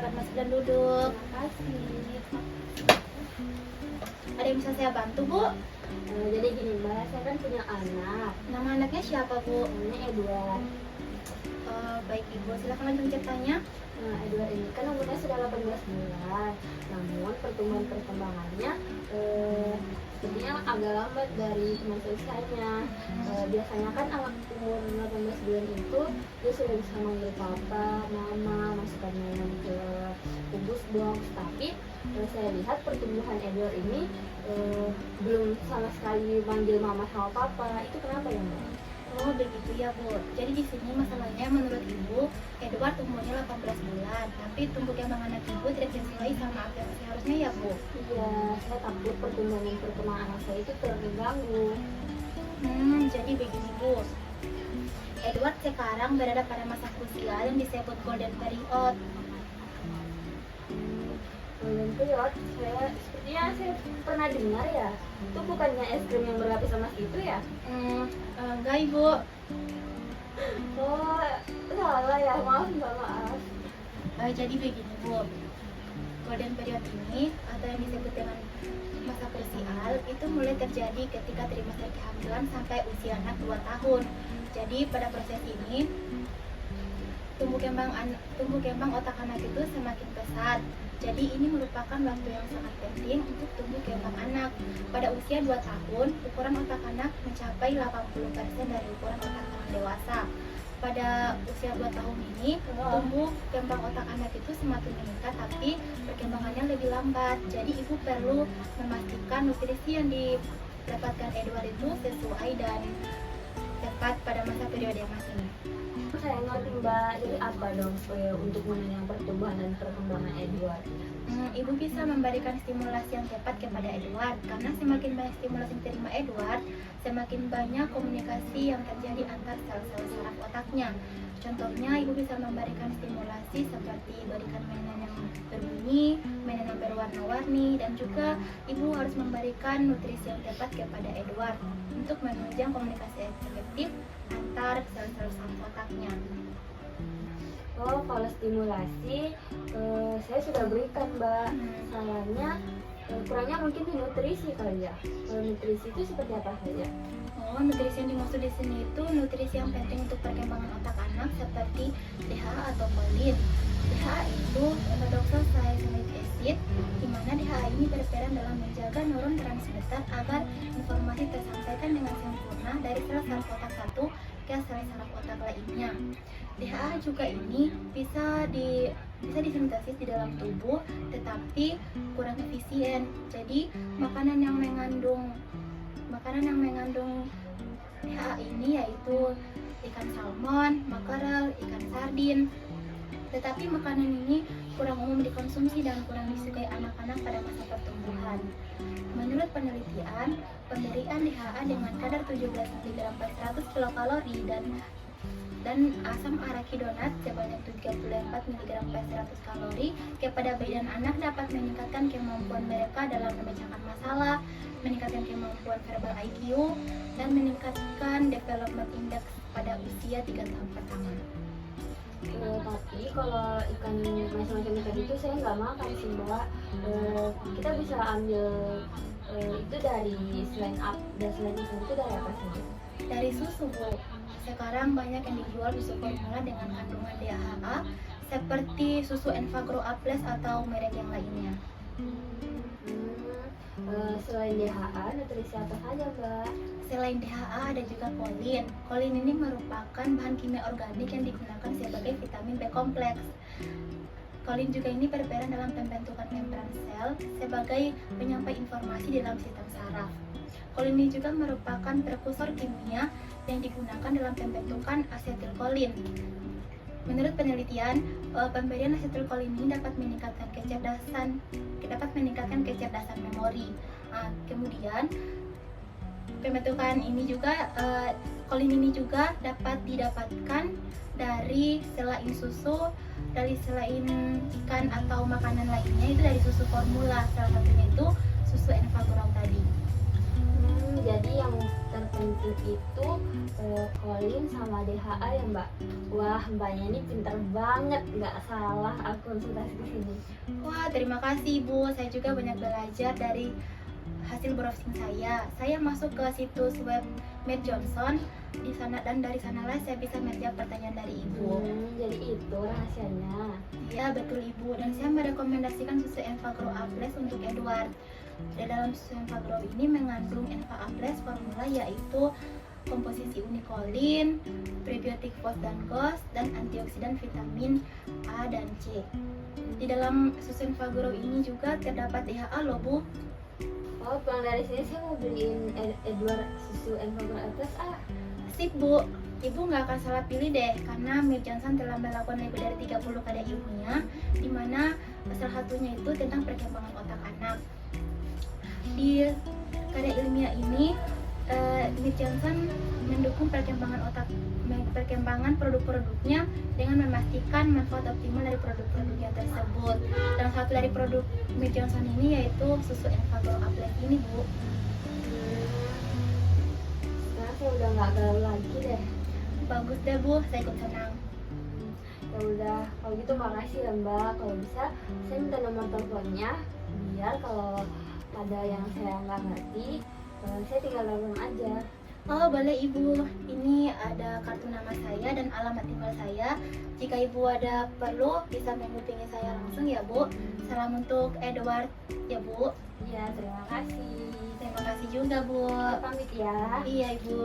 silakan masuk dan duduk. Terima kasih. Ada yang bisa saya bantu, Bu? Jadi gini Mbak, saya kan punya anak. Nama anaknya siapa, Bu? Namanya Edward. Baik, Ibu. Silakan lanjut ceritanya. Nah, Edward ini kan umurnya sudah 18 bulan. Namun pertumbuhan perkembangannya sepertinya agak lambat dari teman seusianya. Biasanya kan anak umur 18 bulan itu dia sudah bisa manggil papa, mama, masukkan mainan ke kubus box. Tapi saya lihat pertumbuhan Edward ini belum sama sekali manggil mama sama papa. Itu kenapa ya Mbak? Oh, begitu ya, Bu. Jadi di sini masalahnya menurut Ibu, Edward umurnya 18 bulan, tapi tumbuh kembang anak Ibu tidak sesuai sama apa yang seharusnya ya, Bu. Iya, saya takut pertumbuhan dan perkembangan anak saya itu terganggu. Jadi begini, Bu. Edward sekarang berada pada masa krusial yang disebut golden period. Golden period, sepertinya saya pernah dengar ya. Itu bukannya es krim yang berlapis emas itu ya? Enggak, Ibu. Oh, salah ya, maaf Mbak, maaf. Jadi begini, Bu. Golden period ini atau yang disebut dengan masa krusial itu mulai terjadi ketika trimester kehamilan sampai usia anak 2 tahun. Jadi pada proses ini tumbuh kembang otak anak itu semakin pesat. Jadi ini merupakan waktu yang sangat penting untuk tumbuh kembang anak. Pada usia 2 tahun, ukuran otak anak mencapai 80% dari ukuran otak orang dewasa. Pada usia 2 tahun ini, tumbuh kembang otak anak itu semakin meningkat, tapi perkembangannya lebih lambat. Jadi ibu perlu memastikan nutrisi yang didapatkan Edward itu sesuai dan tepat pada masa periode emas ini. Saya ngerti Mbak, jadi apa dong untuk menunjang pertumbuhan dan perkembangan Edward? Ibu bisa memberikan stimulasi yang tepat kepada Edward, karena semakin banyak stimulasi yang diterima Edward, semakin banyak komunikasi yang terjadi antar sel-sel saraf otaknya. Contohnya, ibu bisa memberikan stimulasi seperti berikan mainan yang berbunyi, mainan yang berwarna-warni, dan juga ibu harus memberikan nutrisi yang tepat kepada Edward untuk menunjang komunikasi efektif antar sel-sel saraf otaknya. Oh, kalau stimulasi saya sudah berikan Mbak. Salahnya kurangnya mungkin di nutrisi kali ya. Kalau nutrisi itu seperti apa saja? Oh, nutrisi yang dimaksud di sini itu nutrisi yang penting untuk perkembangan otak anak seperti DHA atau kolin. DHA itu endodoxycyclic acid, di mana DHA ini berperan dalam menjaga neuron transmitter agar informasi tersampaikan dengan sempurna dari sel saraf otak satu ke sel saraf otak lainnya. DHA juga ini bisa disintesis di dalam tubuh, tetapi kurang efisien. Jadi makanan yang mengandung DHA ini yaitu ikan salmon, makarel, ikan sardin. Tetapi makanan ini kurang umum dikonsumsi dan kurang disukai anak-anak pada masa pertumbuhan. Menurut penelitian, pemberian DHA dengan kadar 17 mg per 100 kilokalori dan asam arachidonat sebanyak 34 mg per 100 kalori kepada bayi dan anak dapat meningkatkan kemampuan mereka dalam memecahkan masalah, meningkatkan kemampuan verbal IQ, dan meningkatkan development index pada usia 3 tahun pertama. Tapi kalau ikan macam-macam ikan itu saya nggak makan sih Mbak. Kita bisa ambil itu dari selain ikan itu dari apa saja? Dari susu, Bu. Sekarang banyak yang dijual susu formula dengan kandungan DHA seperti susu Enfagrow A+ atau merek yang lainnya. Selain DHA, nutrisi apa saja Mbak? Selain DHA ada juga kolin. Kolin ini merupakan bahan kimia organik yang digunakan sebagai vitamin B kompleks. Kolin juga ini berperan dalam pembentukan membran sel sebagai penyampai informasi dalam sistem saraf. Kolin ini juga merupakan prekursor kimia yang digunakan dalam pembentukan asetilkolin. Menurut penelitian, pemberian asetilkolin ini dapat meningkatkan kecerdasan memori. Kemudian pembentukan ini juga kolin ini juga dapat didapatkan dari selain susu, dari selain ikan atau makanan lainnya, itu dari susu formula, salah satunya itu susu Enfagrow tadi. Jadi yang terpenting itu Colin sama DHA ya Mbak. Wah, Mbaknya ini pinter banget, nggak salah aku konsultasi ke sini. Wah, terima kasih Ibu. Saya juga banyak belajar dari hasil browsing saya. Saya masuk ke situs web Mead Johnson di sana, dan dari sanalah saya bisa menjawab pertanyaan dari Ibu. Jadi itu rahasianya. Ya, betul Ibu. Dan saya merekomendasikan susu Enfagrow Ables untuk Edward. Di dalam susu Enfagrow ini mengandung Enfa Ables formula, yaitu komposisi unikolin, prebiotik FOS dan GOS, dan antioksidan vitamin A dan C. Di dalam susu Enfagrow ini juga terdapat DHA loh Bu. Oh, pulang dari sini saya mau beliin Edward susu Enfagrow Ables Sip Bu, Ibu nggak akan salah pilih deh, karena Mead Johnson telah melakukan lebih dari 30 karya ilmiah, di mana salah satunya itu tentang perkembangan otak anak. Di karya ilmiah ini, Mead Johnson mendukung perkembangan produk-produknya dengan memastikan manfaat optimal dari produk-produknya tersebut. Dan satu dari produk Mead Johnson ini yaitu susu Enfagrow Ables ini Bu. Sekarang saya udah nggak galau lagi deh. Bagus deh Bu, saya ikut senang. Ya udah, kalau gitu makasih ya Mbak. Kalau bisa saya minta nomor teleponnya, biar kalau ada yang saya nggak ngerti, saya tinggal telepon aja. Oh boleh Ibu, ini ada kartu nama saya dan alamat email saya. Jika Ibu ada perlu bisa menghubungi saya langsung ya Bu. Salam untuk Edward ya Bu. Iya, terima kasih. Terima kasih juga Bu. Saya pamit ya. Iya Ibu.